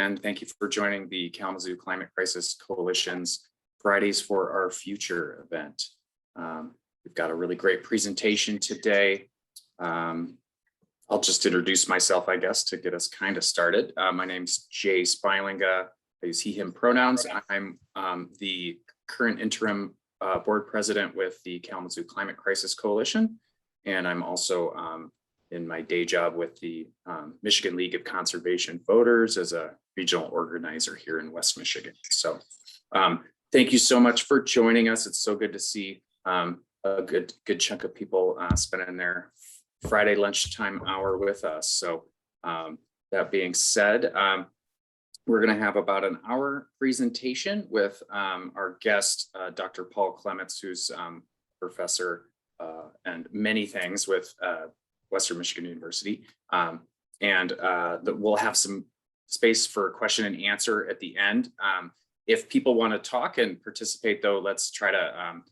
And thank you for joining the Kalamazoo Climate Crisis Coalition's Fridays for Our Future event. We've got a really great presentation today. I'll just introduce myself, I guess, to get us kind of started. My name's Jay Spilinga. I use he, him pronouns. I'm the current interim board president with the Kalamazoo Climate Crisis Coalition. And I'm also in my day job with the Michigan League of Conservation Voters as a regional organizer here in West Michigan. So thank you so much for joining us. It's so good to see a good chunk of people spending their Friday lunchtime hour with us. So that being said, we're going to have about an hour presentation with our guest, Dr. Paul Clements, who's professor and many things with Western Michigan University. We'll have some space for question and answer at the end. If people want to talk and participate, though, let's try to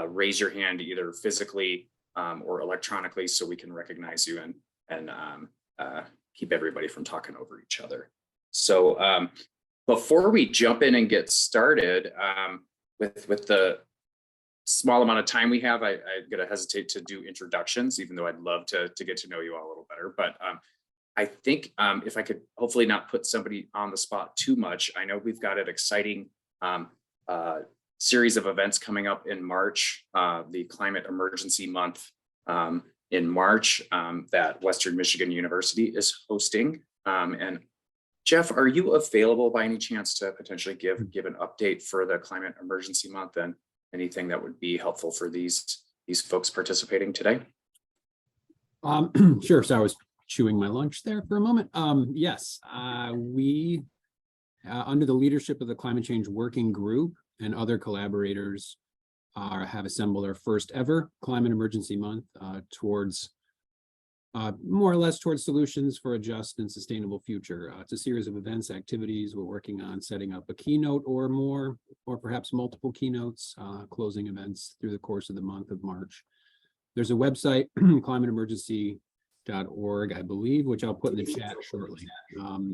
raise your hand either physically or electronically so we can recognize you and keep everybody from talking over each other. So before we jump in and get started with the small amount of time we have, I'm going to hesitate to do introductions, even though I'd love to get to know you all a little better. But I think if I could hopefully not put somebody on the spot too much, I know we've got an exciting series of events coming up in March, the Climate Emergency Month in March that Western Michigan University is hosting. And Jeff, are you available by any chance to potentially give an update for the Climate Emergency Month and anything that would be helpful for these folks participating today? Sure. So I was chewing my lunch there for a moment. Yes, we, under the leadership of the Climate Change Working Group and other collaborators, have assembled our first ever Climate Emergency Month towards more or less towards solutions for a just and sustainable future. It's a series of events, activities. We're working on setting up a keynote or more, or perhaps multiple keynotes, closing events through the course of the month of March. There's a website, climateemergency.org, I believe, which I'll put in the chat shortly.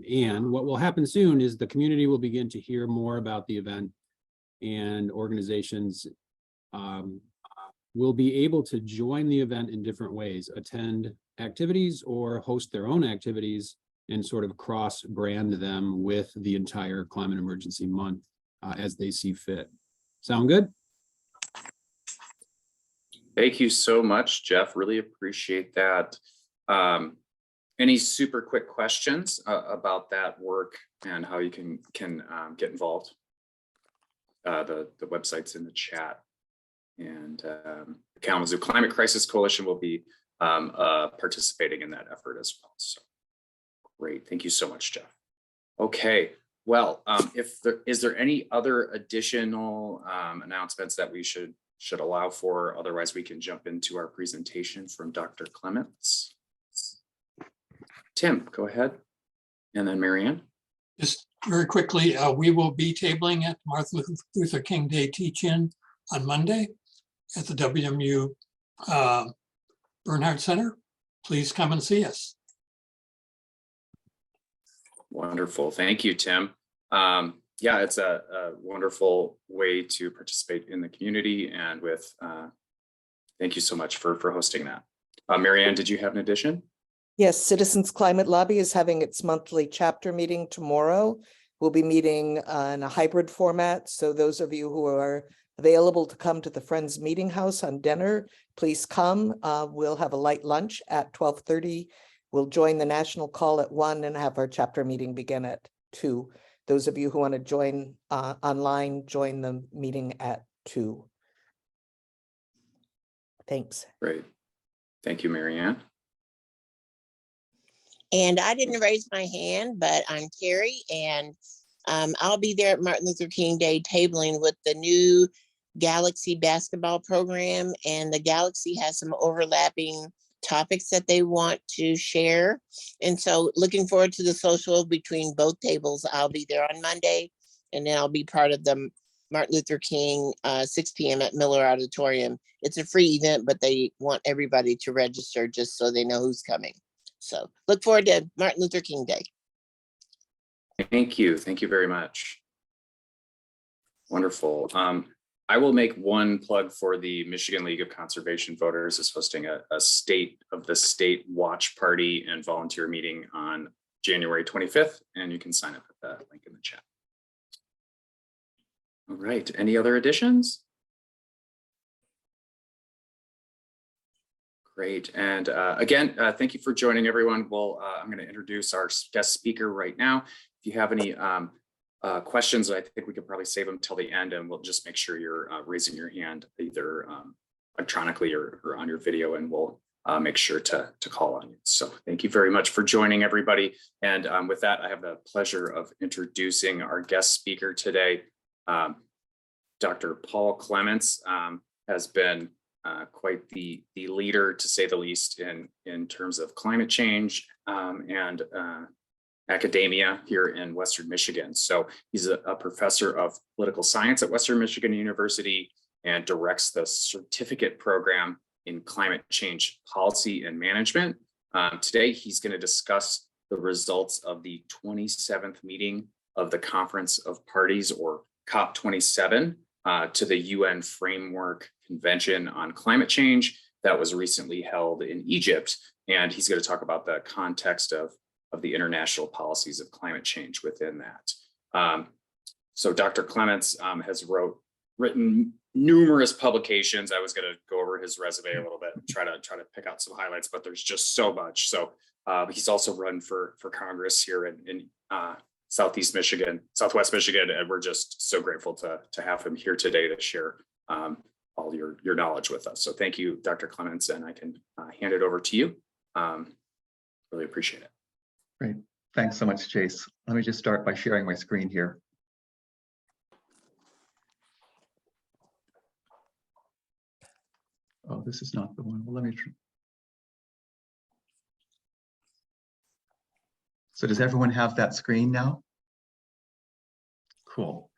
And what will happen soon is the community will begin to hear more about the event, and organizations will be able to join the event in different ways, attend activities or host their own activities and sort of cross-brand them with the entire Climate Emergency Month as they see fit. Sound good? Thank you so much, Jeff. Really appreciate that. Any super quick questions about that work and how you can get involved? The website's in the chat. And the Kalamazoo Climate Crisis Coalition will be participating in that effort as well. So great, thank you so much, Jeff. Okay, well, is there any other additional announcements that we should allow for? Otherwise, we can jump into our presentation from Dr. Clements. Tim, go ahead, and then Marianne. Just very quickly, we will be tabling at Martin Luther King Day teach-in on Monday at the WMU Bernhardt Center. Please come and see us. Wonderful. Thank you, Tim. Yeah, it's a wonderful way to participate in the community, and with thank you so much for hosting that. Marianne, did you have an addition? Yes, Citizens Climate Lobby is having its monthly chapter meeting tomorrow. We'll be meeting in a hybrid format. So those of you who are available to come to the Friends Meeting House on dinner, please come. We'll have a light lunch at 12:30. We'll join the national call at 1 and have our chapter meeting begin at 2. Those of you who want to join online, join the meeting at 2. Thanks. Great. Thank you, Marianne. And I didn't raise my hand, but I'm Carrie, and I'll be there at Martin Luther King Day tabling with the new Galaxy basketball program, and the Galaxy has some overlapping topics that they want to share. And so looking forward to the social between both tables. I'll be there on Monday, and then I'll be part of the Martin Luther King 6 p.m. at Miller Auditorium. It's a free event, but they want everybody to register just so they know who's coming. So look forward to Martin Luther King Day. Thank you. Thank you very much. Wonderful. I will make one plug for the Michigan League of Conservation Voters is hosting a state of the state watch party and volunteer meeting on January 25th, and you can sign up at that link in the chat. All right, any other additions? Great, and again, thank you for joining everyone. Well, I'm going to introduce our guest speaker right now. If you have any questions, I think we could probably save them till the end, and we'll just make sure you're raising your hand either electronically or on your video, and we'll make sure to call on you. So thank you very much for joining, everybody. And with that, I have the pleasure of introducing our guest speaker today. Dr. Paul Clements has been quite the leader, to say the least, in terms of climate change and academia here in Western Michigan. So he's a professor of political science at Western Michigan University and directs the certificate program in climate change policy and management. Today, he's going to discuss the results of the 27th meeting of the Conference of Parties, or COP27, to the UN Framework Convention on Climate Change that was recently held in Egypt. And he's going to talk about the context of the international policies of climate change within that. So Dr. Clements has written numerous publications. I was going to go over his resume a little bit and try to pick out some highlights, but there's just so much. So he's also run for Congress here in Southwest Michigan, and we're just so grateful to have him here today to share all your knowledge with us. So thank you, Dr. Clements, and I can hand it over to you. Really appreciate it. Great. Thanks so much, Chase. Let me just start by sharing my screen here. Oh, this is not the one. Well, let me try. So does everyone have that screen now? Cool.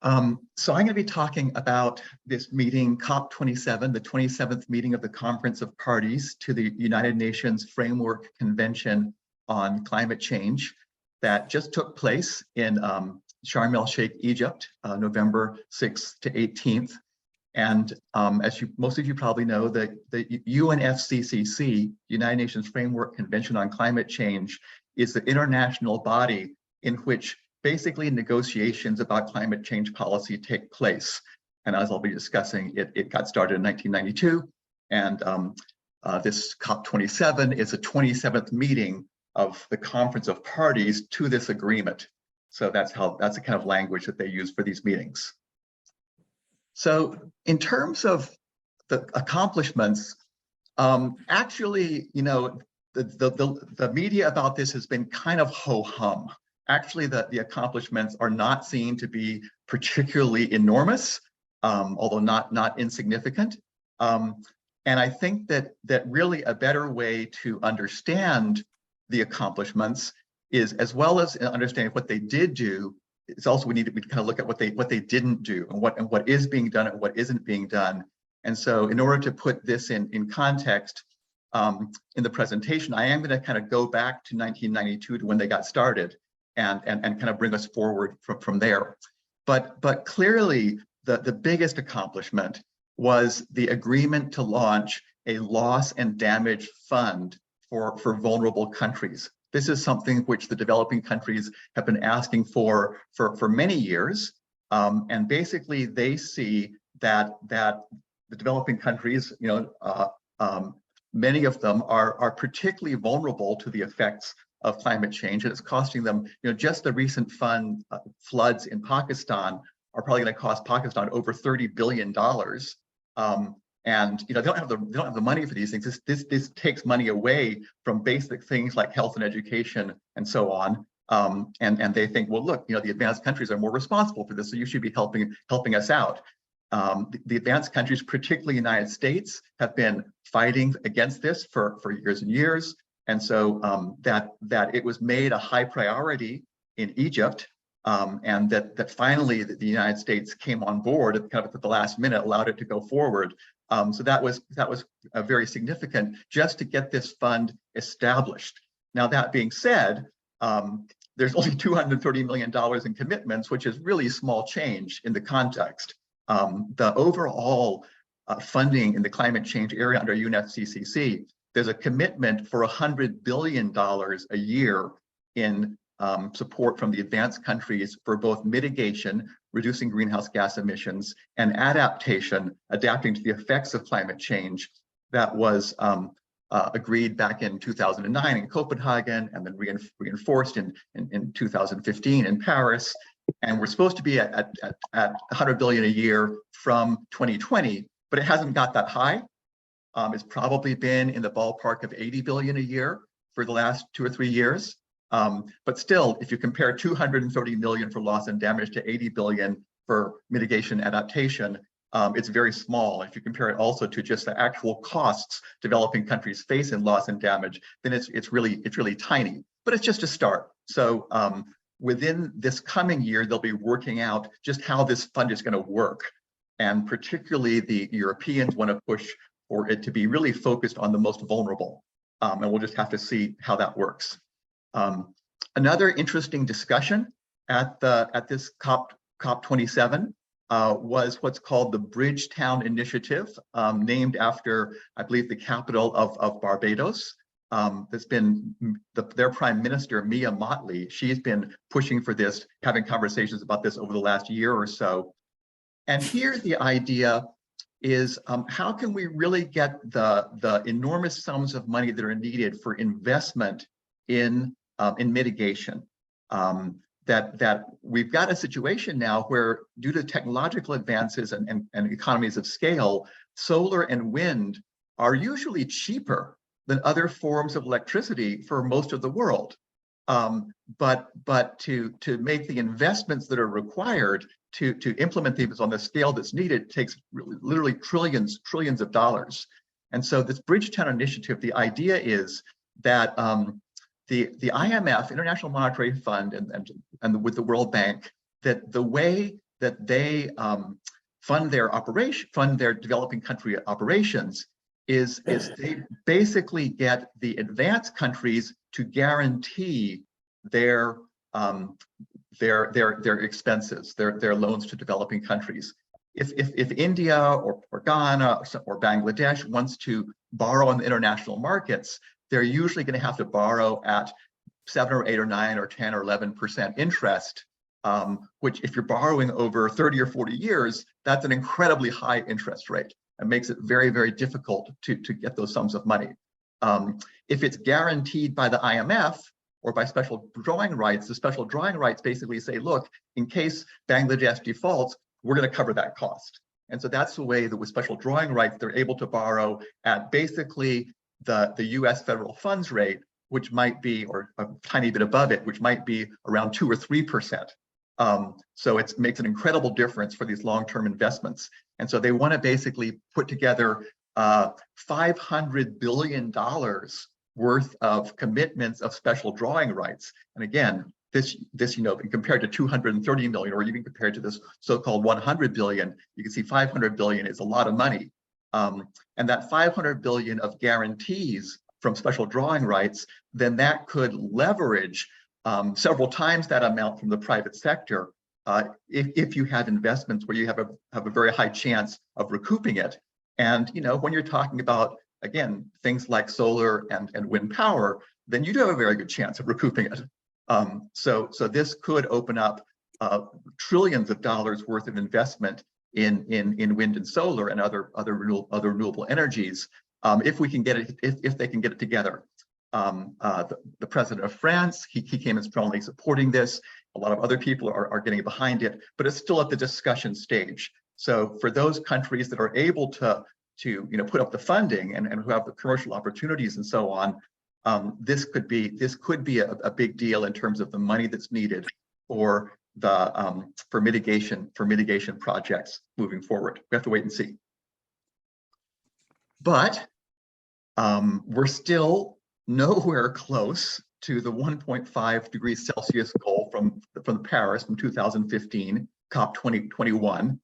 So I'm going to be talking about this meeting, COP27, the 27th meeting of the Conference of Parties to the United Nations Framework Convention on Climate Change that just took place in Sharm El Sheikh, Egypt, November 6th to 18th. And as most of you probably know, the UNFCCC, United Nations Framework Convention on Climate Change, is the international body in which basically negotiations about climate change policy take place. And as I'll be discussing, it got started in 1992. And this COP27 is the 27th meeting of the Conference of Parties to this agreement. So that's the kind of language that they use for these meetings. So in terms of the accomplishments, actually, you know, the media about this has been kind of ho-hum. Actually, the accomplishments are not seen to be particularly enormous, although not insignificant. And I think that really a better way to understand the accomplishments is, as well as understanding what they did do, it's also we kind of look at what they didn't do and what is being done and what isn't being done. And so in order to put this in context in the presentation, I am going to kind of go back to 1992 to when they got started and kind of bring us forward from there. But clearly the biggest accomplishment was the agreement to launch a loss and damage fund for vulnerable countries. This is something which the developing countries have been asking for many years. And basically they see that the developing countries, you know, many of them are particularly vulnerable to the effects of climate change, and it's costing them, you know, just the recent floods in Pakistan are probably going to cost Pakistan over $30 billion. And you know, they don't have the money for these things. This takes money away from basic things like health and education and so on. And they think, well, look, you know, the advanced countries are more responsible for this, so you should be helping us out. The advanced countries, particularly the United States, have been fighting against this for years and years. And so that it was made a high priority in Egypt, and that finally the United States came on board kind of at the last minute, allowed it to go forward. So that was very significant just to get this fund established. Now, that being said, there's only $230 million in commitments, which is really small change in the context. The overall funding in the climate change area under UNFCCC, there's a commitment for $100 billion a year in support from the advanced countries for both mitigation, reducing greenhouse gas emissions, and adaptation, adapting to the effects of climate change. That was agreed back in 2009 in Copenhagen, and then reinforced in 2015 in Paris. And we're supposed to be at 100 billion a year from 2020, but it hasn't got that high. It's probably been in the ballpark of 80 billion a year for the last 2 or 3 years. But still, if you compare 230 million for loss and damage to 80 billion for mitigation adaptation, it's very small. If you compare it also to just the actual costs developing countries face in loss and damage, then it's really tiny. But it's just a start. So within this coming year, they'll be working out just how this fund is going to work. And particularly the Europeans want to push for it to be really focused on the most vulnerable. And we'll just have to see how that works. Another interesting discussion at this COP27 was what's called the Bridgetown Initiative, named after, I believe, the capital of Barbados. There's been their Prime Minister, Mia Mottley. She's been pushing for this, having conversations about this over the last year or so. And here the idea is, how can we really get the enormous sums of money that are needed for investment in mitigation? That we've got a situation now where, due to technological advances and economies of scale, solar and wind are usually cheaper than other forms of electricity for most of the world. But to make the investments that are required to implement these on the scale that's needed takes literally trillions of dollars. And so this Bridgetown Initiative, the idea is that the IMF, International Monetary Fund, and with the World Bank, that the way that they fund their developing country operations is they basically get the advanced countries to guarantee their expenses, their loans to developing countries. If India or Ghana or Bangladesh wants to borrow on the international markets, they're usually going to have to borrow at 7 or 8 or 9 or 10 or 11% interest, which, if you're borrowing over 30 or 40 years, that's an incredibly high interest rate and makes it very, very difficult to get those sums of money. If it's guaranteed by the IMF or by special drawing rights, the special drawing rights basically say, look, in case Bangladesh defaults, we're going to cover that cost. And so that's the way that with special drawing rights, they're able to borrow at basically the US federal funds rate, which might be, or a tiny bit above it, which might be around 2 or 3%. So it makes an incredible difference for these long-term investments. And so they want to basically put together $500 billion worth of commitments of special drawing rights. And again, this compared to 230 million, or even compared to this so-called 100 billion, you can see 500 billion is a lot of money. And that 500 billion of guarantees from special drawing rights, then that could leverage several times that amount from the private sector if you have investments where you have a very high chance of recouping it. And when you're talking about, again, things like solar and wind power, then you do have a very good chance of recouping it. So this could open up trillions of dollars worth of investment in wind and solar and other renewable energies, if we can get it, if they can get it together. The president of France, he came in strongly supporting this. A lot of other people are getting behind it, but it's still at the discussion stage. So for those countries that are able to put up the funding and who have the commercial opportunities and so on, this could be a big deal in terms of the money that's needed for mitigation projects moving forward. We have to wait and see. But we're still nowhere close to the 1.5 degrees Celsius goal from Paris from 2015, COP21.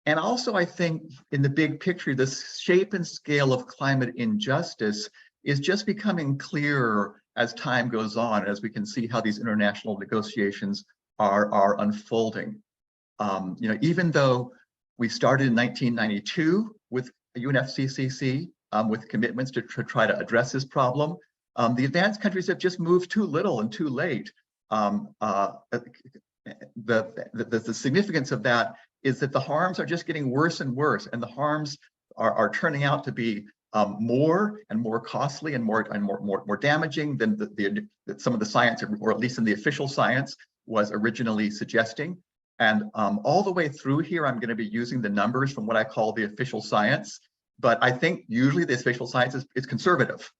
And also, I think in the big picture, the shape and scale of climate injustice is just becoming clearer as time goes on, as we can see how these international negotiations are unfolding. Even though we started in 1992 with UNFCCC with commitments to try to address this problem, the advanced countries have just moved too little and too late. The significance of that is that the harms are just getting worse and worse, and the harms are turning out to be more and more costly and more damaging than some of the science, or at least in the official science, was originally suggesting. And all the way through here, I'm going to be using the numbers from what I call the official science, but I think usually the official science is conservative.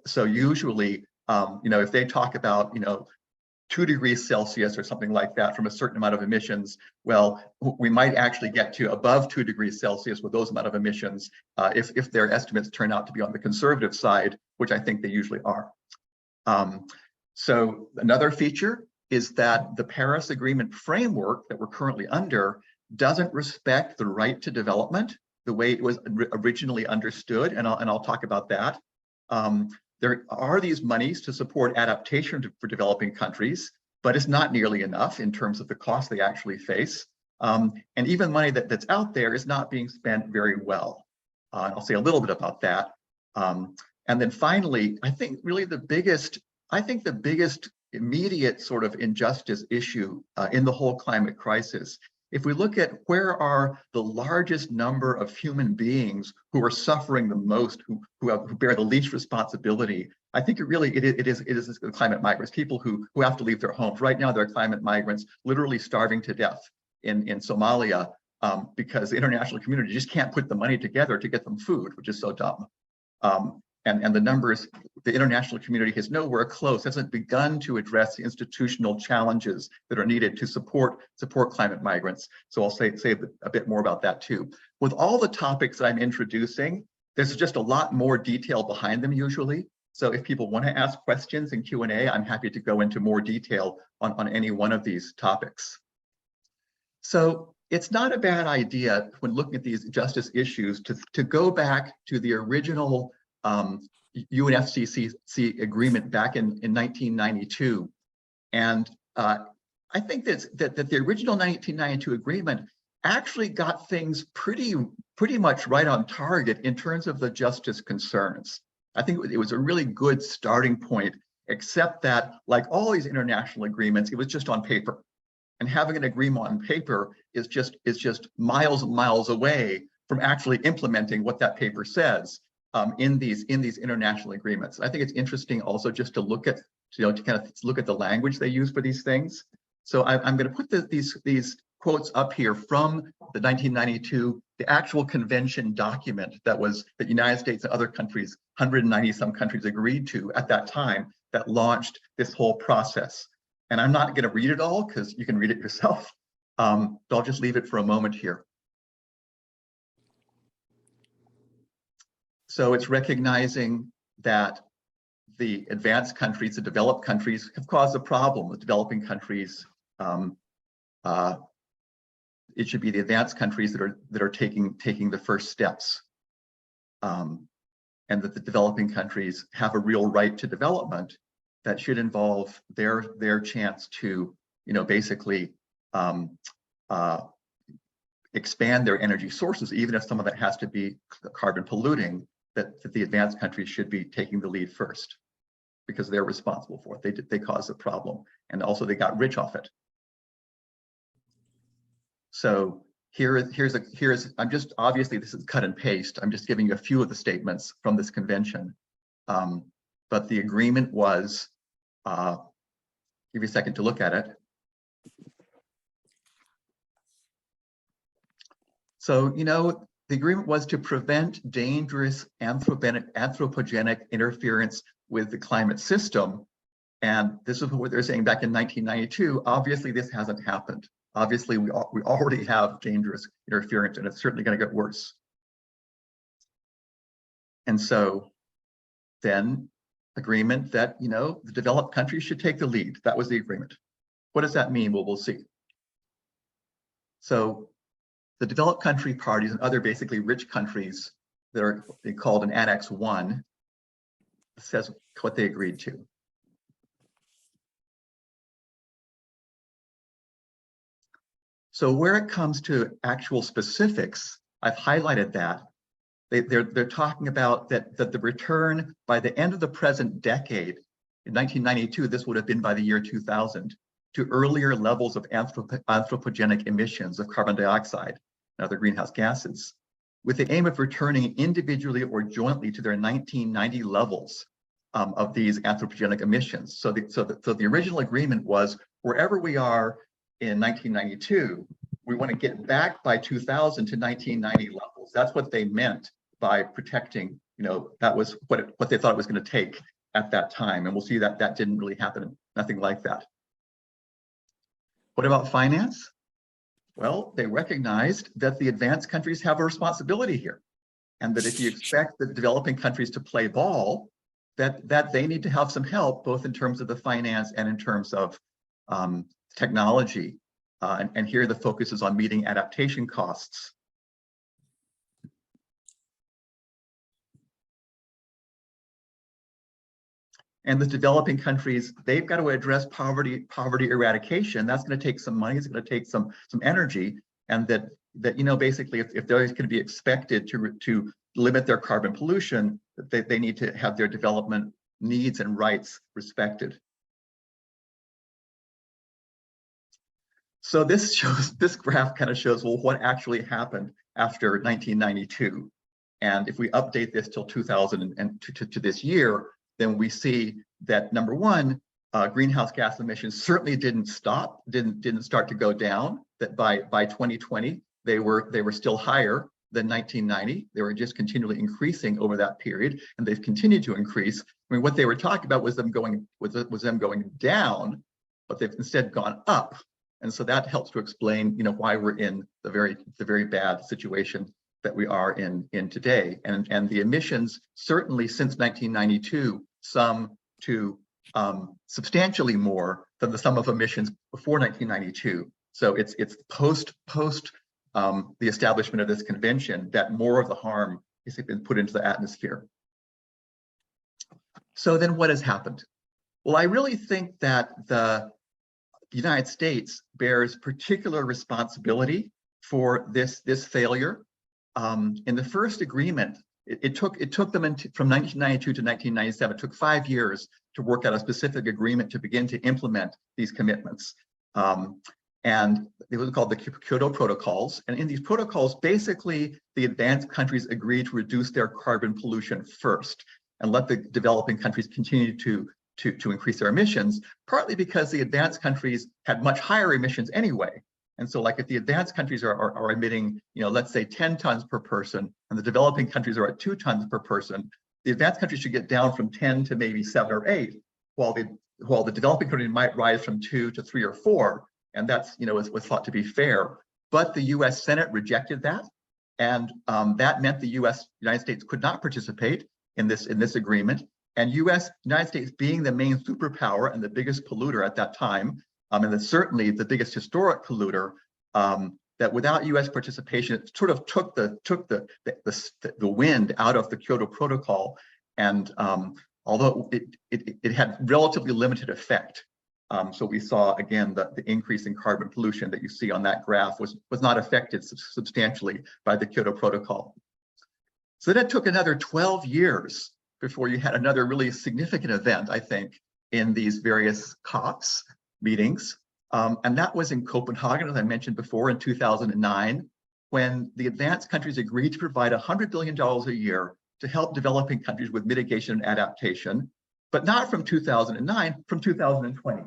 So usually, if they talk about, 2 degrees Celsius or something like that from a certain amount of emissions, well, we might actually get to above 2 degrees Celsius with those amount of emissions if their estimates turn out to be on the conservative side, which I think they usually are. So another feature is that the Paris Agreement framework that we're currently under doesn't respect the right to development the way it was originally understood, and I'll talk about that. There are these monies to support adaptation for developing countries, but it's not nearly enough in terms of the cost they actually face. And even money that's out there is not being spent very well. I'll say a little bit about that. And then finally, I think really the biggest immediate sort of injustice issue in the whole climate crisis, if we look at where are the largest number of human beings who are suffering the most, who bear the least responsibility, I think it is the climate migrants, people who have to leave their homes. Right now, there are climate migrants literally starving to death in Somalia because the international community just can't put the money together to get them food, which is so dumb. And the numbers, the international community has nowhere close, hasn't begun to address the institutional challenges that are needed to support climate migrants. So I'll say a bit more about that too. With all the topics that I'm introducing, there's just a lot more detail behind them usually. So if people want to ask questions in Q&A, I'm happy to go into more detail on any one of these topics. So it's not a bad idea when looking at these justice issues to go back to the original UNFCCC agreement back in 1992. And I think that the original 1992 agreement actually got things pretty much right on target in terms of the justice concerns. I think it was a really good starting point, except that like all these international agreements, it was just on paper. And having an agreement on paper is just miles and miles away from actually implementing what that paper says. In these international agreements. I think it's interesting also just to look at, to kind of look at the language they use for these things. So I'm going to put these quotes up here from the 1992, the actual convention document that the United States and other countries, 190 some countries agreed to at that time, that launched this whole process. And I'm not going to read it all because you can read it yourself. But I'll just leave it for a moment here. So it's recognizing that the advanced countries, the developed countries, have caused a problem with developing countries. It should be the advanced countries that are taking the first steps, and that the developing countries have a real right to development that should involve their chance to, basically expand their energy sources, even if some of that has to be carbon polluting. That the advanced countries should be taking the lead first because they're responsible for it. They caused the problem, and also they got rich off it. So I'm just, obviously this is cut and paste. I'm just giving you a few of the statements from this convention. But the agreement was, give you a second to look at it. So, the agreement was to prevent dangerous anthropogenic interference with the climate system. And this is what they're saying back in 1992. Obviously, this hasn't happened. Obviously, we already have dangerous interference, and it's certainly going to get worse. And so then agreement that, the developed countries should take the lead. That was the agreement. What does that mean? Well, we'll see. So the developed country parties and other basically rich countries that are called an Annex 1 says what they agreed to. So where it comes to actual specifics, I've highlighted that. They're talking about that the return by the end of the present decade, in 1992, this would have been by the year 2000, to earlier levels of anthropogenic emissions of carbon dioxide and other greenhouse gases, with the aim of returning individually or jointly to their 1990 levels of these anthropogenic emissions. So the original agreement was wherever we are in 1992, we want to get back by 2000 to 1990 levels. That's what they meant by protecting, that was what they thought it was going to take at that time. And we'll see that that didn't really happen, nothing like that. What about finance? Well, they recognized that the advanced countries have a responsibility here, and that if you expect the developing countries to play ball, that they need to have some help, both in terms of the finance and in terms of technology. And here the focus is on meeting adaptation costs. And the developing countries, they've got to address poverty eradication. That's going to take some money. It's going to take some energy. And that basically, if they're going to be expected to limit their carbon pollution, that they need to have their development needs and rights respected. So this graph kind of shows, well, what actually happened after 1992. And if we update this till 2000 and to this year, then we see that number one, greenhouse gas emissions certainly didn't stop, didn't start to go down. That by 2020 they were still higher than 1990. They were just continually increasing over that period, and they've continued to increase. I mean, what they were talking about was them going down, but they've instead gone up, and so that helps to explain why we're in the very bad situation that we are in today. And the emissions certainly since 1992 sum to substantially more than the sum of emissions before 1992. So it's post the establishment of this convention that more of the harm has been put into the atmosphere. So then what has happened? Well, I really think that the United States bears particular responsibility for this failure. In the first agreement, it took them from 1992 to 1997. It took 5 years to work out a specific agreement to begin to implement these commitments. And it was called the Kyoto Protocols. And in these protocols, basically, the advanced countries agreed to reduce their carbon pollution first and let the developing countries continue to increase their emissions, partly because the advanced countries had much higher emissions anyway. And so, like, if the advanced countries are emitting, let's say 10 tons per person, and the developing countries are at 2 tons per person, the advanced countries should get down from 10 to maybe 7 or 8, while the developing countries might rise from 2 to 3 or 4, and that's was thought to be fair. But the U.S. Senate rejected that, and that meant the United States could not participate in this agreement. And United States being the main superpower and the biggest polluter at that time, and then certainly the biggest historic polluter, that without U.S. participation, it sort of took the wind out of the Kyoto Protocol, and although it had relatively limited effect. So we saw again the increase in carbon pollution that you see on that graph was not affected substantially by the Kyoto Protocol. So then it took another 12 years before you had another really significant event, I think, in these various COPs meetings. And that was in Copenhagen, as I mentioned before, in 2009, when the advanced countries agreed to provide $100 billion a year to help developing countries with mitigation and adaptation, but not from 2009, from 2020.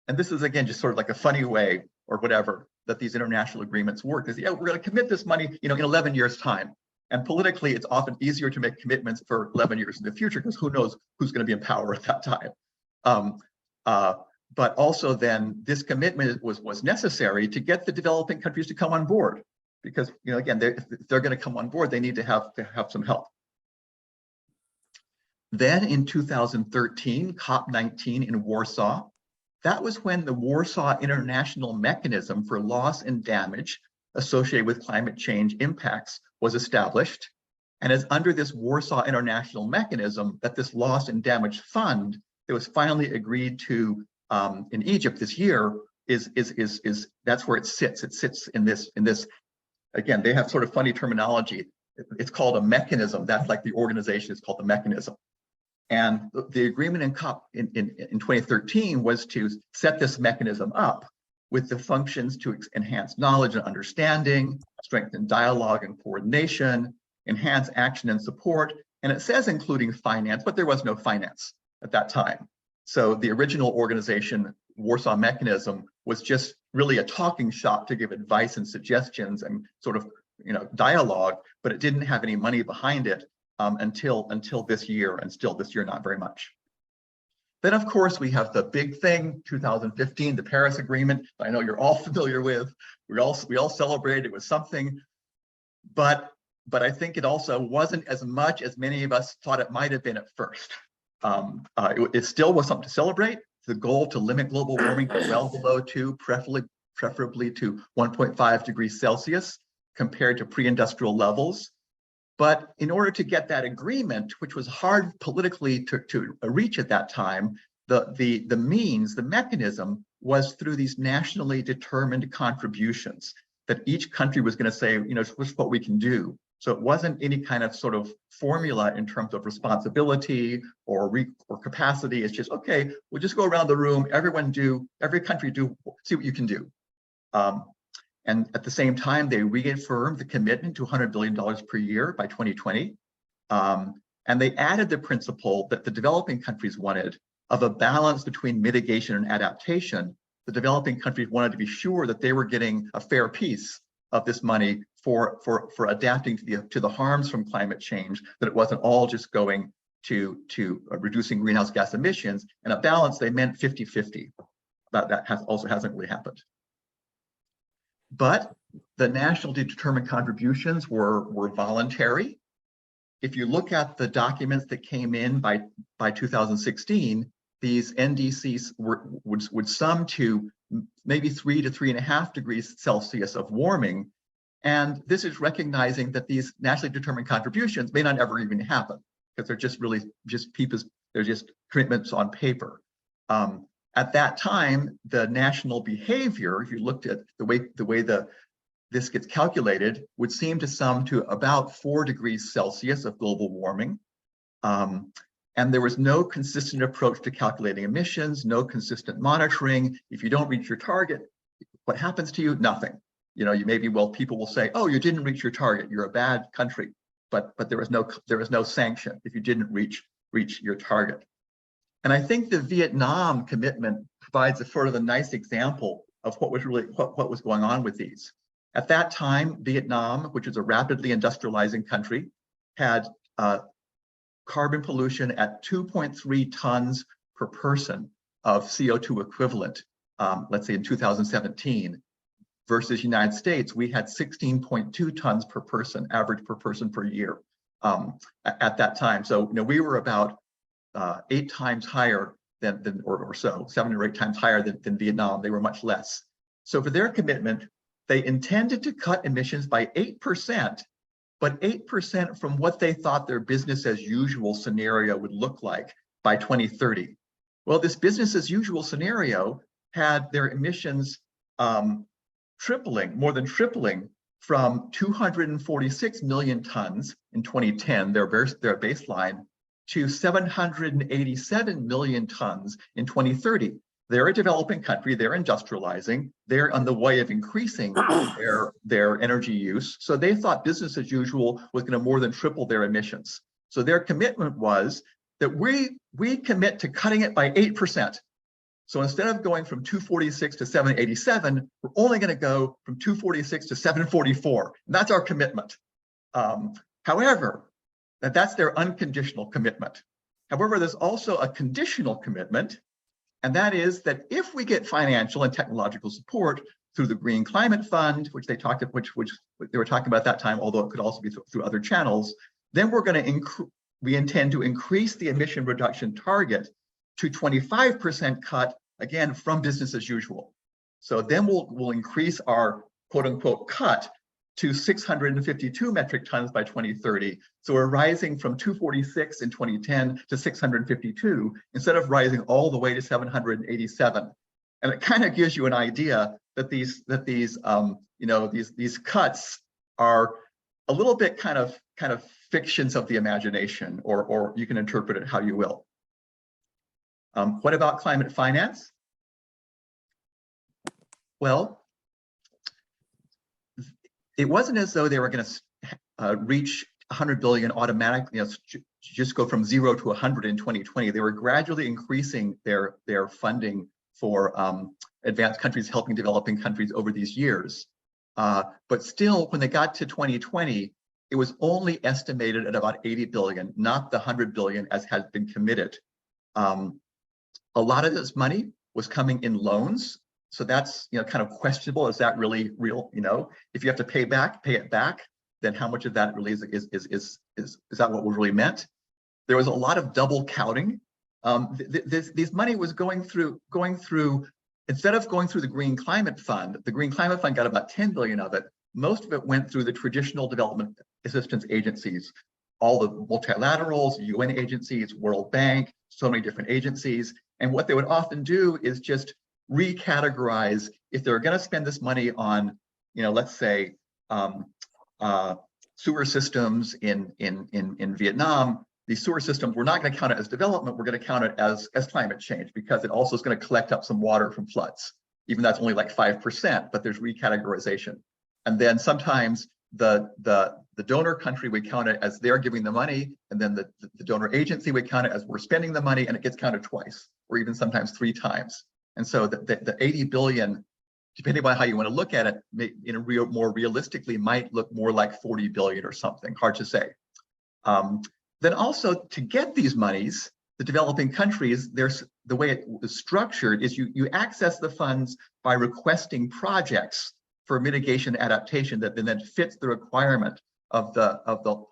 And this is, again, just sort of like a funny way or whatever that these international agreements work, is, yeah, we're going to commit this money, in 11 years' time. And politically, it's often easier to make commitments for 11 years in the future, because who knows who's going to be in power at that time. But also then this commitment was necessary to get the developing countries to come on board, because again, if they're going to come on board, they need to have some help. Then in 2013, COP19 in Warsaw, that was when the Warsaw International Mechanism for Loss and Damage associated with climate change impacts was established. And it's under this Warsaw International Mechanism that this loss and damage fund that was finally agreed to in Egypt this year is that's where it sits. It sits in this, again, they have sort of funny terminology. It's called a mechanism. That's like the organization is called the mechanism. And the agreement in COP in 2013 was to set this mechanism up with the functions to enhance knowledge and understanding, strengthen dialogue and coordination, enhance action and support. And it says including finance, but there was no finance at that time. So the original organization, Warsaw Mechanism, was just really a talking shop to give advice and suggestions and sort of, dialogue, but it didn't have any money behind it until this year, and still this year, not very much. Then, of course, we have the big thing, 2015, the Paris Agreement. I know you're all familiar with. We all celebrated. It was something, but I think it also wasn't as much as many of us thought it might have been at first. It still was something to celebrate. The goal to limit global warming to well below 2, preferably to 1.5 degrees Celsius compared to pre-industrial levels. But in order to get that agreement, which was hard politically to reach at that time, the mechanism was through these nationally determined contributions that each country was going to say, this is what we can do. So it wasn't any kind of sort of formula in terms of responsibility or capacity. It's just, okay, we'll just go around the room, every country do, see what you can do. And at the same time, they reaffirmed the commitment to $100 billion per year by 2020. And they added the principle that the developing countries wanted of a balance between mitigation and adaptation. The developing countries wanted to be sure that they were getting a fair piece of this money for adapting to the harms from climate change, that it wasn't all just going to reducing greenhouse gas emissions. And a balance, they meant 50-50. That also hasn't really happened. But the nationally determined contributions were voluntary. If you look at the documents that came in by 2016, these NDCs would sum to maybe 3 to 3.5 degrees Celsius of warming. And this is recognizing that these nationally determined contributions may not ever even happen, because they're just really they're just commitments on paper. At that time, the national behavior, if you looked at the way this gets calculated, would seem to sum to about 4 degrees Celsius of global warming. And there was no consistent approach to calculating emissions, no consistent monitoring. If you don't reach your target, what happens to you? Nothing. People will say, oh, you didn't reach your target, you're a bad country. But there was no sanction if you didn't reach your target. And I think the Vietnam commitment provides a sort of a nice example of what was going on with these. At that time, Vietnam, which is a rapidly industrializing country, had carbon pollution at 2.3 tons per person of CO2 equivalent, let's say in 2017, versus United States, we had 16.2 tons per person, average per person per year at that time. So we were about 8 times higher or so, 7 or 8 times higher than Vietnam. They were much less. So for their commitment, they intended to cut emissions by 8%, but 8% from what they thought their business as usual scenario would look like by 2030. Well, this business as usual scenario had their emissions more than tripling from 246 million tons in 2010, their baseline, to 787 million tons in 2030. They're a developing country, they're industrializing, they're on the way of increasing their energy use. So they thought business as usual was going to more than triple their emissions. So their commitment was that we commit to cutting it by 8%. So instead of going from 246 to 787, we're only going to go from 246 to 744. And that's our commitment. However, that's their unconditional commitment. However, there's also a conditional commitment, and that is that if we get financial and technological support through the Green Climate Fund, which they talked about, which they were talking about at that time, although it could also be through other channels, then we intend to increase the emission reduction target to 25% cut, again, from business as usual. So then we'll increase our quote unquote cut to 652 metric tons by 2030. So we're rising from 246 in 2010 to 652 instead of rising all the way to 787. And it kind of gives you an idea that these cuts are a little bit kind of fictions of the imagination, or you can interpret it how you will. What about climate finance? Well, it wasn't as though they were going to reach 100 billion automatically, just go from 0 to 100 in 2020. They were gradually increasing their funding for advanced countries helping developing countries over these years. But still, when they got to 2020, it was only estimated at about 80 billion, not the 100 billion as has been committed. A lot of this money was coming in loans. So that's kind of questionable. Is that really real? If you have to pay it back, then how much of that really is that what was really meant? There was a lot of double counting. This money was going through instead of going through the Green Climate Fund. The Green Climate Fund got about 10 billion of it. Most of it went through the traditional development assistance agencies, all the multilaterals, UN agencies, World Bank, so many different agencies. And what they would often do is just recategorize. If they're going to spend this money on, let's say, sewer systems in Vietnam, these sewer systems, we're not going to count it as development. We're going to count it as climate change, because it also is going to collect up some water from floods. Even that's only like 5%, but there's recategorization. And then sometimes the donor country, we count it as they're giving the money, and then the donor agency, we count it as we're spending the money, and it gets counted twice, or even sometimes 3 times. And so the 80 billion, depending on how you want to look at it, more realistically might look more like 40 billion or something, hard to say. Then also, to get these monies, the developing countries, the way it was structured is you access the funds by requesting projects for mitigation adaptation that then fits the requirement of the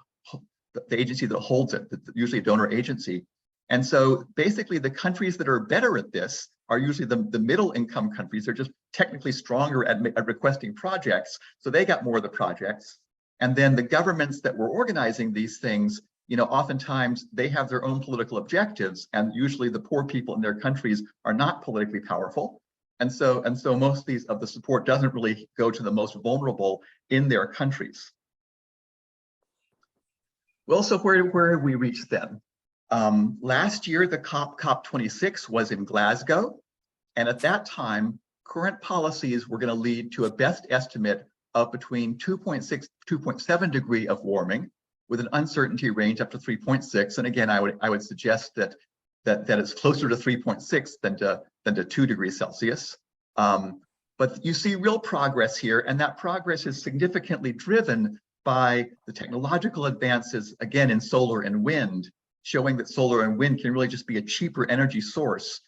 agency that holds it, usually a donor agency. And so basically the countries that are better at this are usually the middle income countries. They're just technically stronger at requesting projects, so they got more of the projects. And then the governments that were organizing these things, oftentimes they have their own political objectives, and usually the poor people in their countries are not politically powerful. And so most of the support doesn't really go to the most vulnerable in their countries. Well, so where have we reached then? Last year, the COP26 was in Glasgow. And at that time, current policies were going to lead to a best estimate of between 2.6, 2.7 degree of warming, with an uncertainty range up to 3.6. And again, I would suggest that it's closer to 3.6 than to 2 degrees Celsius. But you see real progress here, and that progress is significantly driven by the technological advances, again, in solar and wind, showing that solar and wind can really just be a cheaper energy source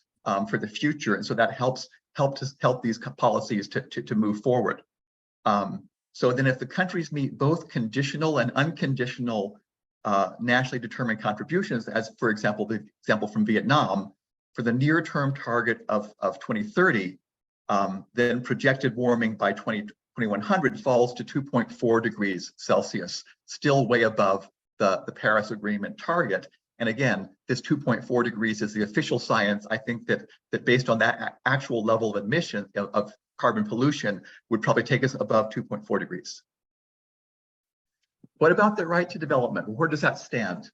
for the future. And so that help these policies to move forward. So then if the countries meet both conditional and unconditional nationally determined contributions, as for example, the example from Vietnam, for the near-term target of 2030, then projected warming by 2100 falls to 2.4 degrees Celsius, still way above the Paris Agreement target. And again, this 2.4 degrees is the official science. I think that based on that actual level of emission of carbon pollution would probably take us above 2.4 degrees. What about the right to development? Where does that stand?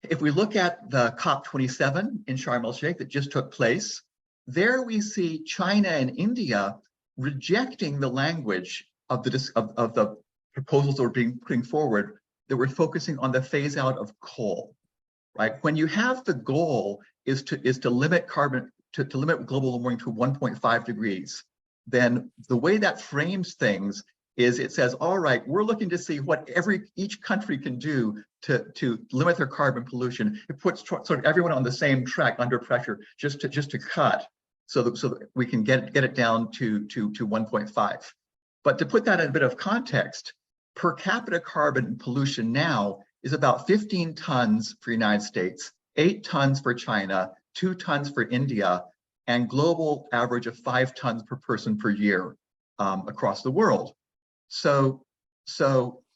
If we look at the COP27 in Sharm El Sheikh that just took place, there we see China and India rejecting the language of the proposals that were being putting forward that were focusing on the phase out of coal, right? When you have the goal is to limit carbon, to limit global warming to 1.5 degrees, then the way that frames things is it says, all right, we're looking to see what each country can do to limit their carbon pollution. It puts sort of everyone on the same track under pressure just to cut so that we can get it down to 1.5. But to put that in a bit of context, per capita carbon pollution now is about 15 tons for the United States, 8 tons for China, 2 tons for India, and global average of 5 tons per person per year across the world. So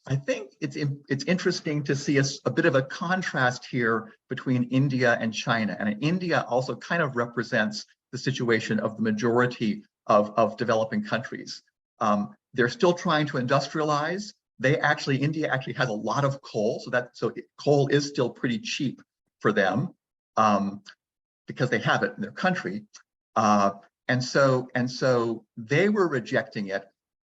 I think it's interesting to see a bit of a contrast here between India and China. And India also kind of represents the situation of the majority of developing countries. They're still trying to industrialize. India actually has a lot of coal, so coal is still pretty cheap for them because they have it in their country. And so they were rejecting it.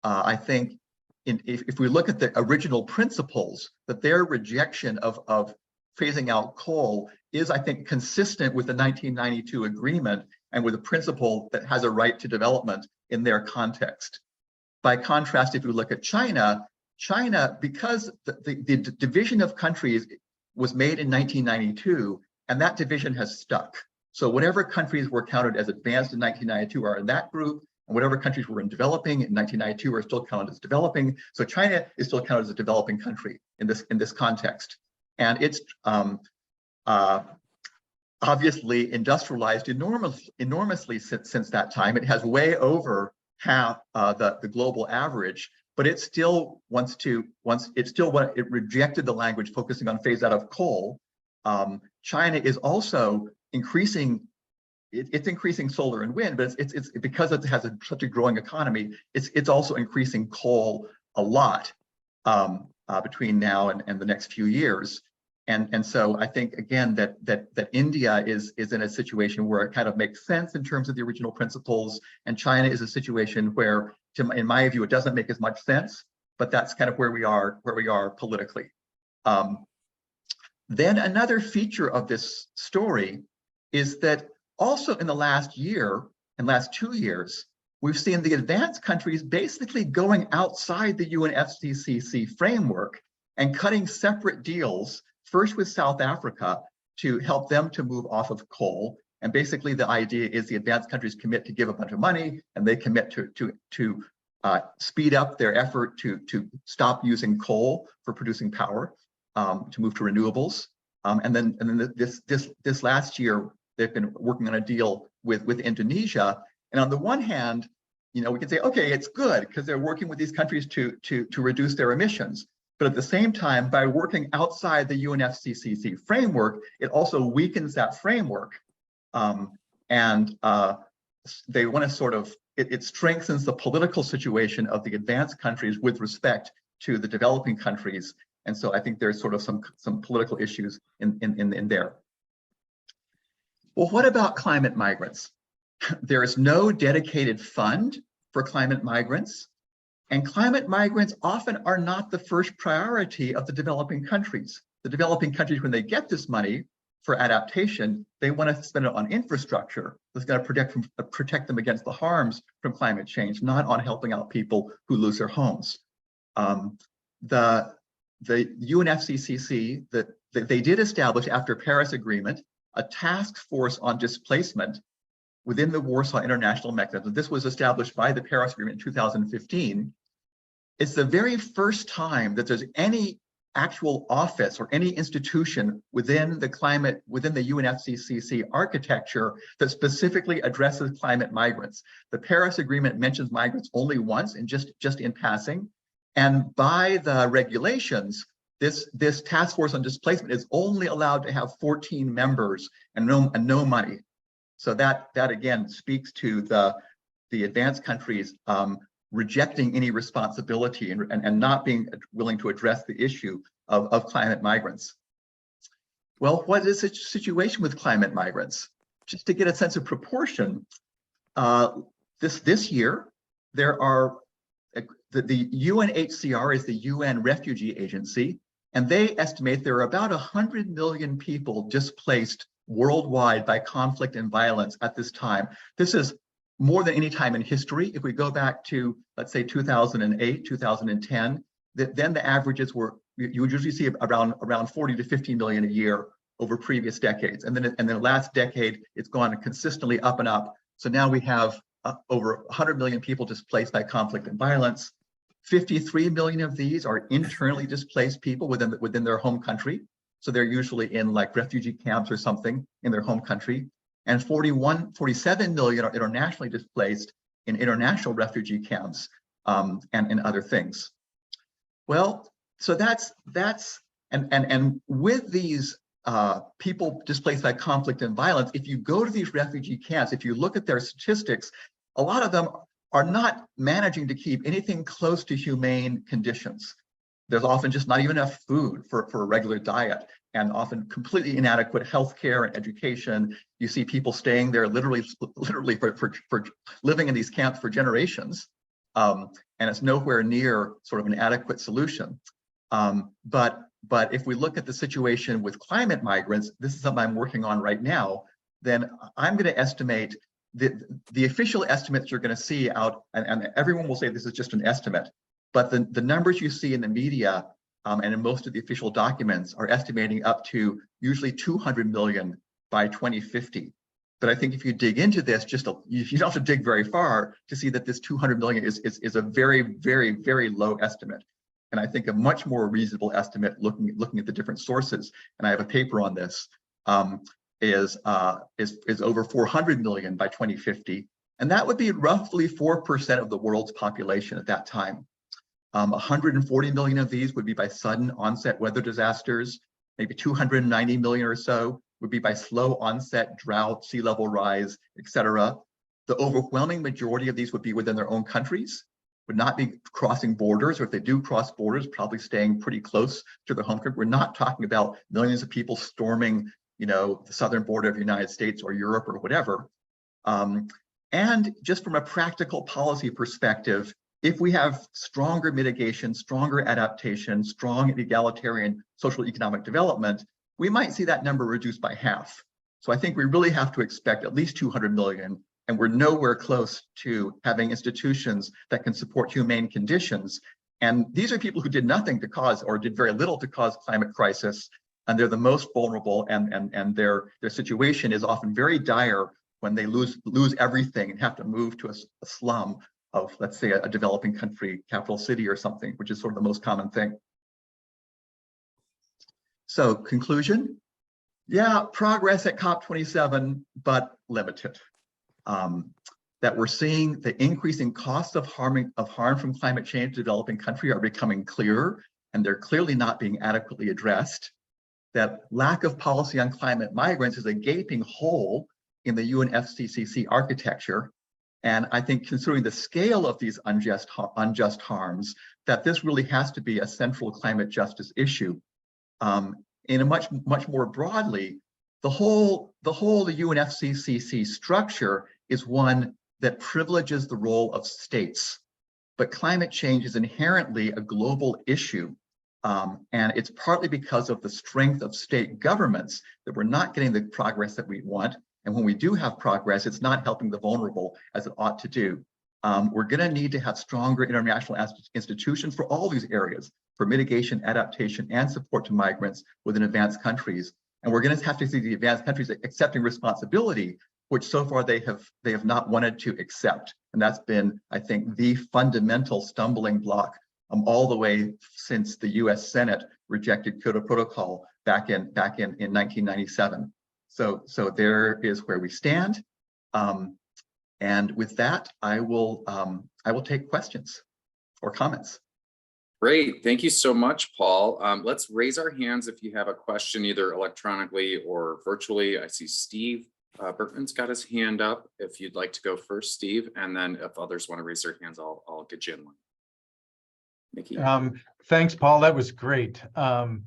I think if we look at the original principles, that their rejection of phasing out coal is, I think, consistent with the 1992 agreement and with the principle that has a right to development in their context. By contrast, if you look at China, because the division of countries was made in 1992, and that division has stuck. So whatever countries were counted as advanced in 1992 are in that group, and whatever countries were in developing in 1992 are still counted as developing. So China is still counted as a developing country in this context. And it's obviously industrialized enormously since that time. It has way over half the global average, but it still it rejected the language focusing on phase out of coal. China is also increasing. It's increasing solar and wind, but it's because it has such a growing economy. It's also increasing coal a lot between now and the next few years. And so I think again that India is in a situation where it kind of makes sense in terms of the original principles, and China is a situation where, in my view, it doesn't make as much sense. But that's kind of where we are politically. Then another feature of this story is that also in the last year and last 2 years, we've seen the advanced countries basically going outside the UNFCCC framework and cutting separate deals, first with South Africa to help them to move off of coal. And basically the idea is the advanced countries commit to give a bunch of money, and they commit to speed up their effort to stop using coal for producing power, to move to renewables. And then this last year, they've been working on a deal with Indonesia. And on the one hand, we can say, okay, it's good because they're working with these countries to reduce their emissions. But at the same time, by working outside the UNFCCC framework, it also weakens that framework. They want to sort of, it strengthens the political situation of the advanced countries with respect to the developing countries. And so I think there's sort of some political issues in there. Well, what about climate migrants? There is no dedicated fund for climate migrants, and climate migrants often are not the first priority of the developing countries. The developing countries, when they get this money for adaptation, they want to spend it on infrastructure that's going to protect them against the harms from climate change, not on helping out people who lose their homes. The UNFCCC, they did establish after Paris Agreement a task force on displacement within the Warsaw International Mechanism. This was established by the Paris Agreement in 2015. It's the very first time that there's any actual office or any institution within the UNFCCC architecture that specifically addresses climate migrants. The Paris Agreement mentions migrants only once, and just in passing. And by the regulations, this task force on displacement is only allowed to have 14 members and no money. So that again speaks to the advanced countries rejecting any responsibility and not being willing to address the issue of climate migrants. Well, what is the situation with climate migrants? Just to get a sense of proportion, this year there are the UNHCR is the UN Refugee Agency, and they estimate there are about 100 million people displaced worldwide by conflict and violence at this time. This is more than any time in history. If we go back to, let's say, 2008, 2010, then the averages were, you would usually see around 40 to 50 million a year over previous decades. And then the last decade, it's gone consistently up and up. So now we have over 100 million people displaced by conflict and violence. 53 million of these are internally displaced people within their home country. So they're usually in like refugee camps or something in their home country. And 47 million are internationally displaced in international refugee camps. and other things. Well, so that's and with these people displaced by conflict and violence, if you go to these refugee camps, if you look at their statistics, a lot of them are not managing to keep anything close to humane conditions. There's often just not even enough food for a regular diet, and often completely inadequate healthcare and education. You see people staying there literally for living in these camps for generations, and it's nowhere near sort of an adequate solution. But if we look at the situation with climate migrants, this is something I'm working on right now, then I'm going to estimate the official estimates you're going to see out, and everyone will say this is just an estimate, but the numbers you see in the media and in most of the official documents are estimating up to usually 200 million by 2050. But I think if you dig into this, you don't have to dig very far to see that this 200 million is a very, very, very low estimate. And I think a much more reasonable estimate, looking at the different sources, and I have a paper on this, is over 400 million by 2050, and that would be roughly 4% of the world's population at that time. 140 million of these would be by sudden onset weather disasters. Maybe 290 million or so would be by slow onset drought, sea level rise, etc. The overwhelming majority of these would be within their own countries, would not be crossing borders, or if they do cross borders, probably staying pretty close to their home country. We're not talking about millions of people storming, the southern border of the United States or Europe or whatever. And just from a practical policy perspective, if we have stronger mitigation, stronger adaptation, strong egalitarian social economic development, we might see that number reduced by half. So I think we really have to expect at least 200 million, and we're nowhere close to having institutions that can support humane conditions. And these are people who did nothing to cause, or did very little to cause, climate crisis, and they're the most vulnerable, and their situation is often very dire when they lose everything and have to move to a slum of, let's say, a developing country capital city or something, which is sort of the most common thing. So conclusion, yeah, progress at COP27, but limited. That we're seeing the increasing costs of harm from climate change to developing country are becoming clearer, and they're clearly not being adequately addressed. That lack of policy on climate migrants is a gaping hole in the UNFCCC architecture. And I think, considering the scale of these unjust harms, that this really has to be a central climate justice issue. In a much more broadly, the whole UNFCCC structure is one that privileges the role of states. But climate change is inherently a global issue. And it's partly because of the strength of state governments that we're not getting the progress that we want. And when we do have progress, it's not helping the vulnerable as it ought to do. We're going to need to have stronger international institutions for all these areas, for mitigation, adaptation, and support to migrants within advanced countries. And we're going to have to see the advanced countries accepting responsibility, which so far they have not wanted to accept. And that's been, I think, the fundamental stumbling block all the way since the US Senate rejected Kyoto Protocol back in 1997. So there is where we stand. And with that, I will take questions or comments. Great, thank you so much, Paul. Let's raise our hands if you have a question, either electronically or virtually. I see Steve Bertman's got his hand up. If you'd like to go first, Steve, and then if others want to raise their hands, I'll get you in one. Nikki. Thanks, Paul. That was great. And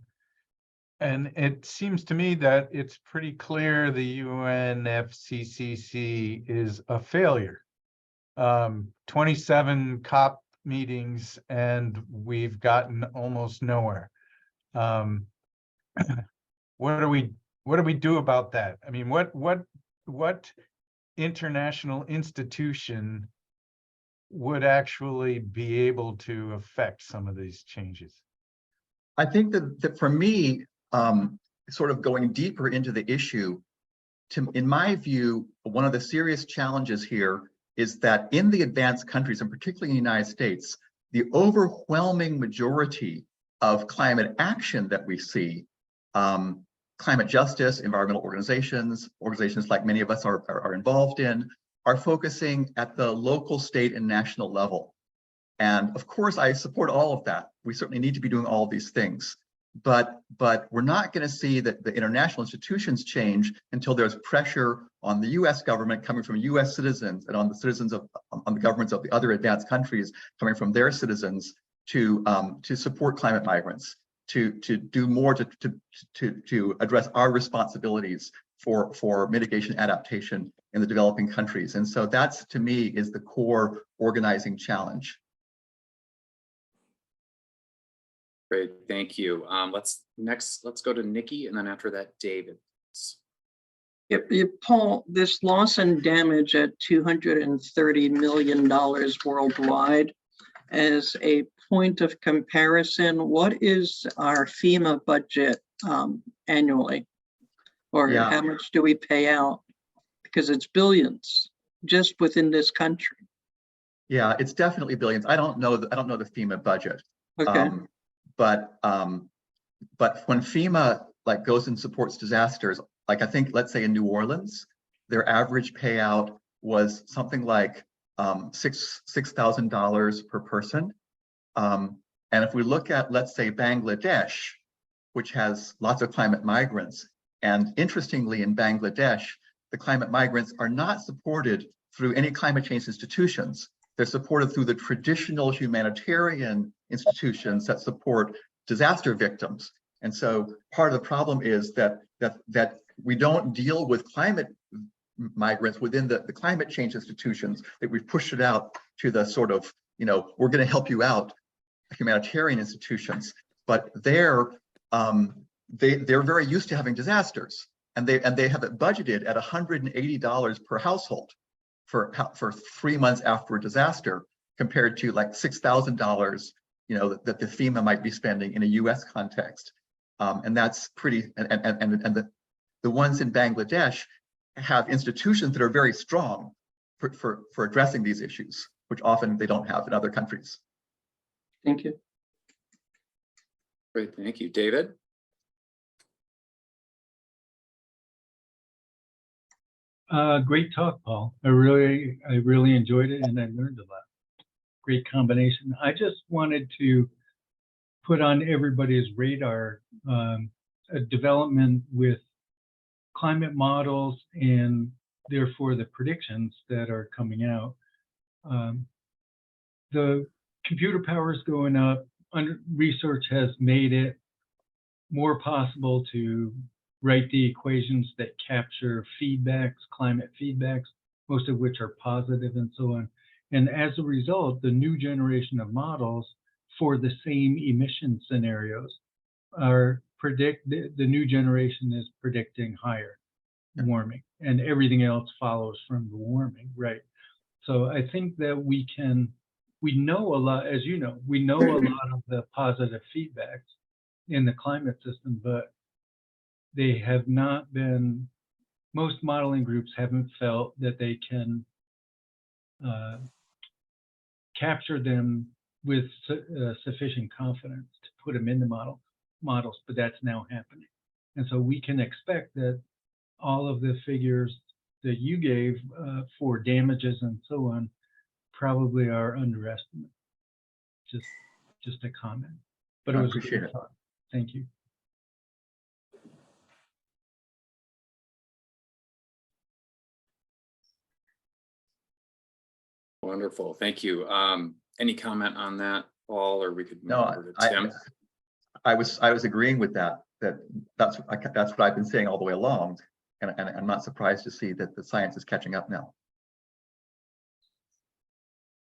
it seems to me that it's pretty clear the UNFCCC is a failure. 27 COP meetings and we've gotten almost nowhere. What do we do about that? I mean, what international institution would actually be able to affect some of these changes? I think that for me, sort of going deeper into the issue, in my view, one of the serious challenges here is that in the advanced countries, and particularly in the United States, the overwhelming majority of climate action that we see, climate justice, environmental organizations like many of us are involved in, are focusing at the local, state, and national level. And of course, I support all of that. We certainly need to be doing all of these things. But we're not going to see that the international institutions change until there's pressure on the US government coming from US citizens and on the citizens of on the governments of the other advanced countries coming from their citizens to support climate migrants, to do more to address our responsibilities for mitigation adaptation in the developing countries. And so that's, to me, is the core organizing challenge. Great, thank you. Let's go to Nikki, and then after that, David. Yep, Paul, this loss and damage at $230 million worldwide, as a point of comparison, what is our FEMA budget annually? Or how much do we pay out? Because it's billions just within this country. Yeah, it's definitely billions. I don't know the FEMA budget. Okay. But when FEMA goes and supports disasters, I think, let's say in New Orleans, their average payout was something like $6,000 per person. And if we look at, let's say, Bangladesh, which has lots of climate migrants, and interestingly, in Bangladesh, the climate migrants are not supported through any climate change institutions. They're supported through the traditional humanitarian institutions that support disaster victims. And so part of the problem is that we don't deal with climate migrants within the climate change institutions, that we've pushed it out to the sort of, we're going to help you out humanitarian institutions. But they're very used to having disasters, and they have it budgeted at $180 per household for 3 months after a disaster, compared to like $6,000, that the FEMA might be spending in a US context. And that's pretty, and the ones in Bangladesh have institutions that are very strong for addressing these issues, which often they don't have in other countries. Thank you. Great, thank you. David? Great talk, Paul. I really enjoyed it, and I learned a lot. Great combination. I just wanted to put on everybody's radar a development with climate models and therefore the predictions that are coming out. The computer power is going up. Research has made it more possible to write the equations that capture feedbacks, climate feedbacks, most of which are positive and so on. And as a result, the new generation of models for the same emission scenarios the new generation is predicting higher warming, and everything else follows from the warming, right? So I think that we know a lot, as you know, we know a lot of the positive feedbacks in the climate system, but they have not been, most modeling groups haven't felt that they can capture them with sufficient confidence to put them in the models, but that's now happening. And so we can expect that all of the figures that you gave for damages and so on probably are underestimated. Just a comment, but it was a great talk. Thank you. Wonderful, thank you. Any comment on that, Paul, or we could move over to Tim? I was agreeing with that's what I've been saying all the way along, and I'm not surprised to see that the science is catching up now.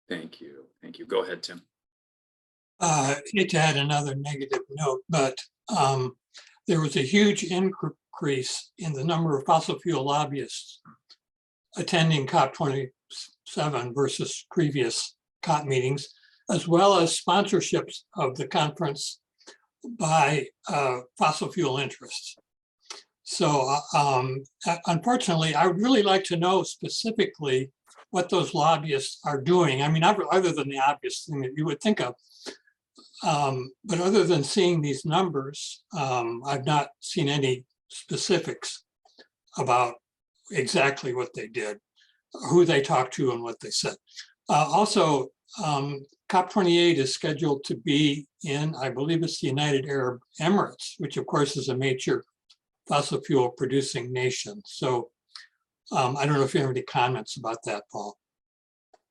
Thank you. Go ahead, Tim. Hate to add another negative note, but there was a huge increase in the number of fossil fuel lobbyists attending COP27 versus previous COP meetings, as well as sponsorships of the conference by fossil fuel interests. So unfortunately, I would really like to know specifically what those lobbyists are doing. I mean, other than the obvious thing that you would think of, but other than seeing these numbers, I've not seen any specifics about exactly what they did, who they talked to, and what they said. Also, COP28 is scheduled to be in, I believe it's the United Arab Emirates, which of course is a major fossil fuel producing nation. So I don't know if you have any comments about that, Paul.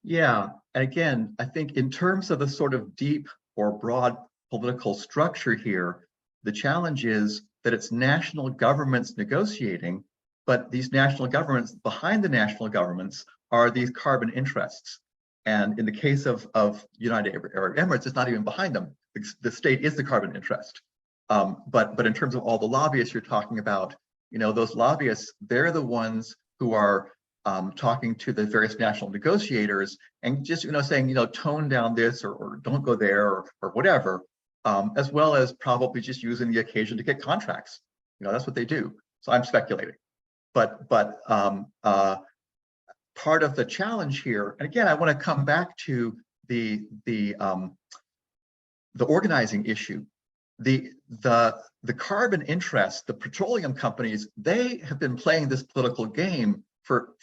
Yeah, and again, I think in terms of the sort of deep or broad political structure here, the challenge is that it's national governments negotiating, but these national governments, behind the national governments are these carbon interests. And in the case of United Arab Emirates, it's not even behind them. The state is the carbon interest. But in terms of all the lobbyists you're talking about, those lobbyists, they're the ones who are talking to the various national negotiators and just saying tone down this or don't go there or whatever, as well as probably just using the occasion to get contracts. That's what they do. So I'm speculating, but part of the challenge here, and again, I want to come back to the organizing issue. The carbon interests, the petroleum companies, they have been playing this political game for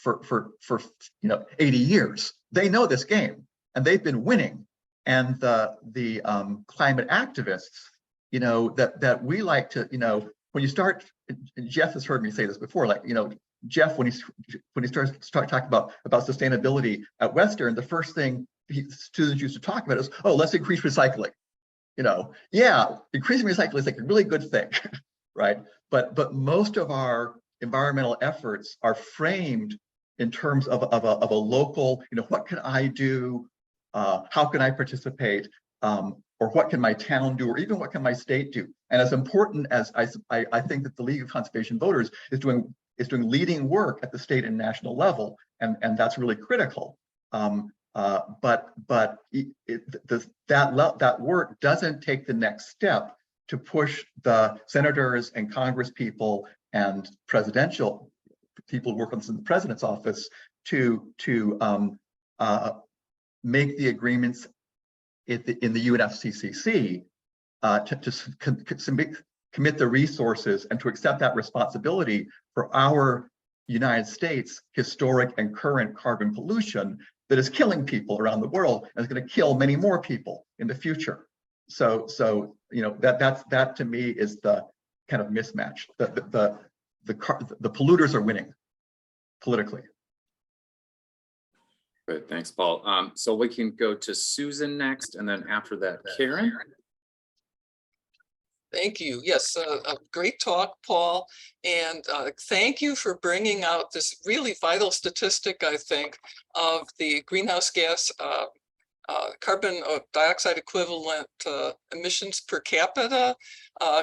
80 years. They know this game and they've been winning. And the climate activists, that we like to, when you start, Jeff has heard me say this before, like, Jeff, when he starts talking about sustainability at Western, the first thing students used to talk about is, oh, let's increase recycling. Yeah, increasing recycling is like a really good thing, right? But most of our environmental efforts are framed in terms of a local, what can I do? How can I participate? Or what can my town do? Or even what can my state do? And as important as I think that the League of Conservation Voters is doing leading work at the state and national level, and that's really critical. But that work doesn't take the next step to push the senators and Congress people and presidential people who work on this in the president's office to make the agreements in the UNFCCC to commit the resources and to accept that responsibility for our United States historic and current carbon pollution that is killing people around the world and is going to kill many more people in the future. So that to me is the kind of mismatch. The polluters are winning politically. Good, thanks, Paul. So we can go to Susan next, and then after that, Karen. Thank you. Yes, a great talk, Paul. And thank you for bringing out this really vital statistic, I think, of the greenhouse gas carbon dioxide equivalent emissions per capita,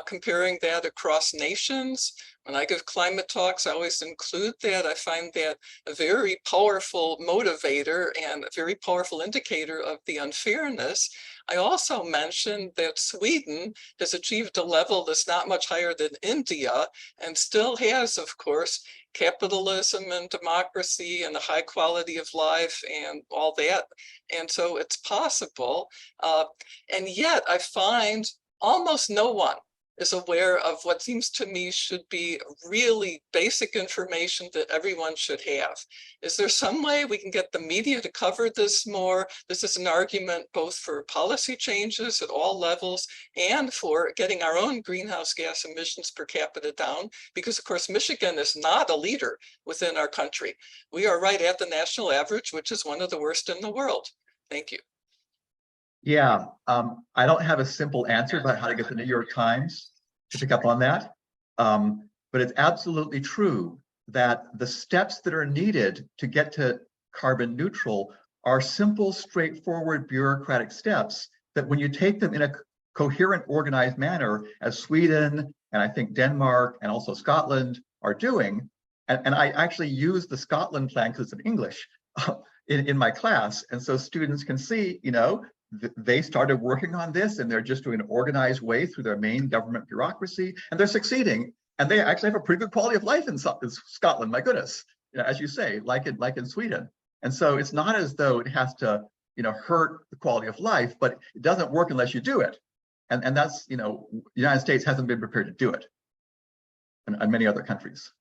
comparing that across nations. When I give climate talks, I always include that. I find that a very powerful motivator and a very powerful indicator of the unfairness. I also mentioned that Sweden has achieved a level that's not much higher than India and still has, of course, capitalism and democracy and a high quality of life and all that. And so it's possible. And yet I find almost no one is aware of what seems to me should be really basic information that everyone should have. Is there some way we can get the media to cover this more? This is an argument both for policy changes at all levels and for getting our own greenhouse gas emissions per capita down, because of course, Michigan is not a leader within our country. We are right at the national average, which is one of the worst in the world. Thank you. Yeah, I don't have a simple answer about how to get the New York Times to pick up on that. But it's absolutely true that the steps that are needed to get to carbon neutral are simple, straightforward bureaucratic steps that when you take them in a coherent, organized manner, as Sweden and I think Denmark and also Scotland are doing, and I actually use the Scotland plan because it's in English in my class. And so students can see, they started working on this and they're just doing an organized way through their main government bureaucracy, and they're succeeding. And they actually have a pretty good quality of life in Scotland, my goodness, as you say, like in Sweden. And so it's not as though it has to, hurt the quality of life, but it doesn't work unless you do it. And that's, the United States hasn't been prepared to do it, and many other countries.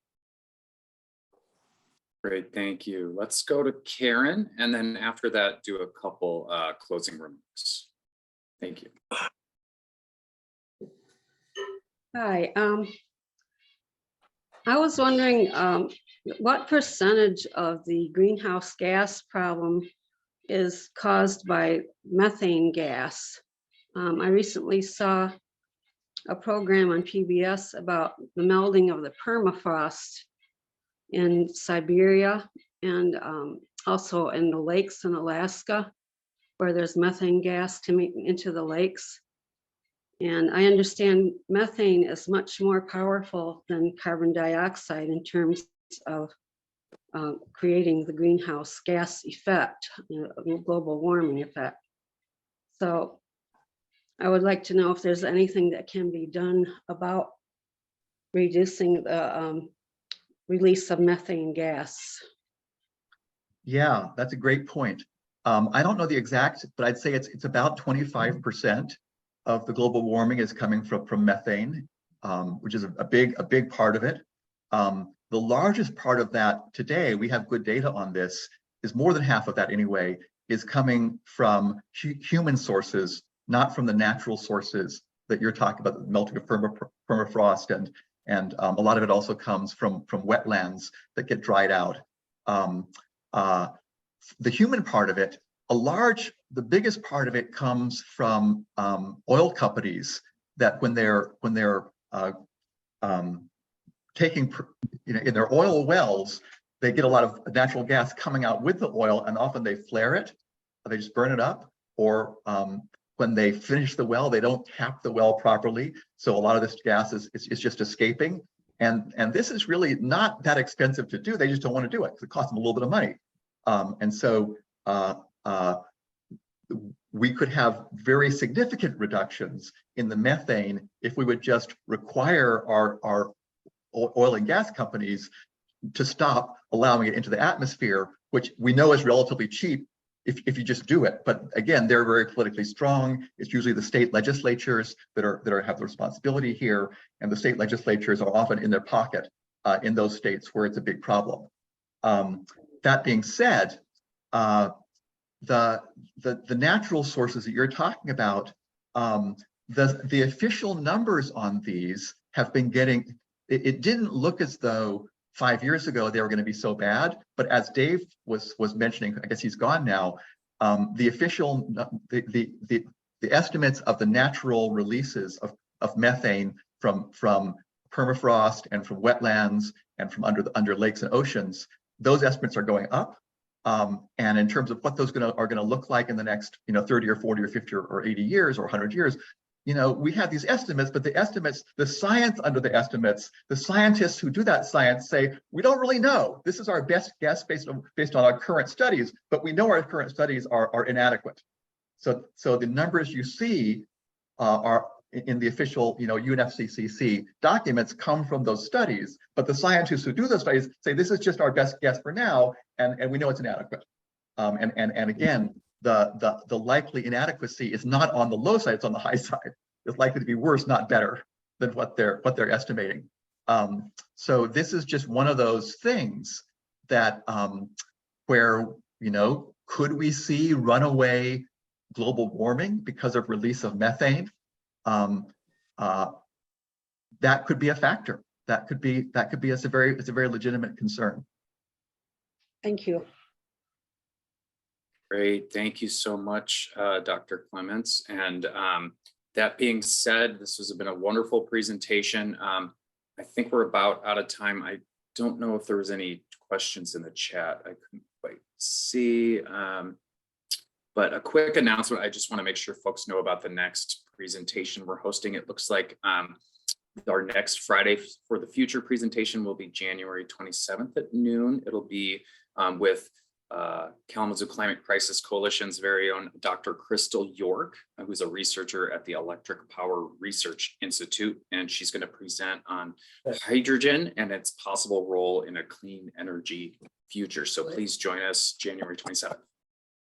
Great, thank you. Let's go to Karen, and then after that, do a couple closing remarks. Thank you. Hi, I was wondering what percentage of the greenhouse gas problem is caused by methane gas? I recently saw a program on PBS about the melting of the permafrost in Siberia and also in the lakes in Alaska, where there's methane gas coming into the lakes. And I understand methane is much more powerful than carbon dioxide in terms of creating the greenhouse gas effect, global warming effect. So I would like to know if there's anything that can be done about reducing the release of methane gas. Yeah, that's a great point. I don't know the exact, but I'd say it's about 25% of the global warming is coming from methane, which is a big part of it. The largest part of that today, we have good data on this, is more than half of that anyway, is coming from human sources, not from the natural sources that you're talking about, the melting of permafrost, and a lot of it also comes from wetlands that get dried out. The human part of it, the biggest part of it comes from oil companies that when they're taking, in their oil wells, they get a lot of natural gas coming out with the oil, and often they flare it, or they just burn it up, or when they finish the well, they don't tap the well properly. So a lot of this gas is just escaping. And this is really not that expensive to do. They just don't want to do it because it costs them a little bit of money. And so we could have very significant reductions in the methane if we would just require our oil and gas companies to stop allowing it into the atmosphere, which we know is relatively cheap if you just do it. But again, they're very politically strong. It's usually the state legislatures that have the responsibility here, and the state legislatures are often in their pocket in those states where it's a big problem. That being said, the natural sources that you're talking about, the official numbers on these have been getting. It didn't look as though 5 years ago they were going to be so bad, but as Dave was mentioning, I guess he's gone now. The official the estimates of the natural releases of methane from permafrost and from wetlands and from under lakes and oceans, those estimates are going up. And in terms of what those are going to look like in the next 30 or 40 or 50 or 80 years or 100 years, we have these estimates, but the estimates, the science under the estimates, the scientists who do that science say, we don't really know. This is our best guess based on our current studies, but we know our current studies are inadequate. So the numbers you see are in the official UNFCCC documents come from those studies, but the scientists who do those studies say this is just our best guess for now, and we know it's inadequate. And again, the likely inadequacy is not on the low side, it's on the high side. It's likely to be worse, not better, than what they're estimating. So this is just one of those things that where could we see runaway global warming because of release of methane? That could be a factor. That could be it's a very legitimate concern. Thank you. Great, thank you so much, Dr. Clements. And that being said, this has been a wonderful presentation. I think we're about out of time. I don't know if there was any questions in the chat. I couldn't quite see. But a quick announcement, I just want to make sure folks know about the next presentation we're hosting. It looks like our next Friday for the Future presentation will be January 27th at noon. It'll be with Kalamazoo Climate Crisis Coalition's very own Dr. Crystal York, who's a researcher at the Electric Power Research Institute, and she's going to present on hydrogen and its possible role in a clean energy future. So please join us January 27th.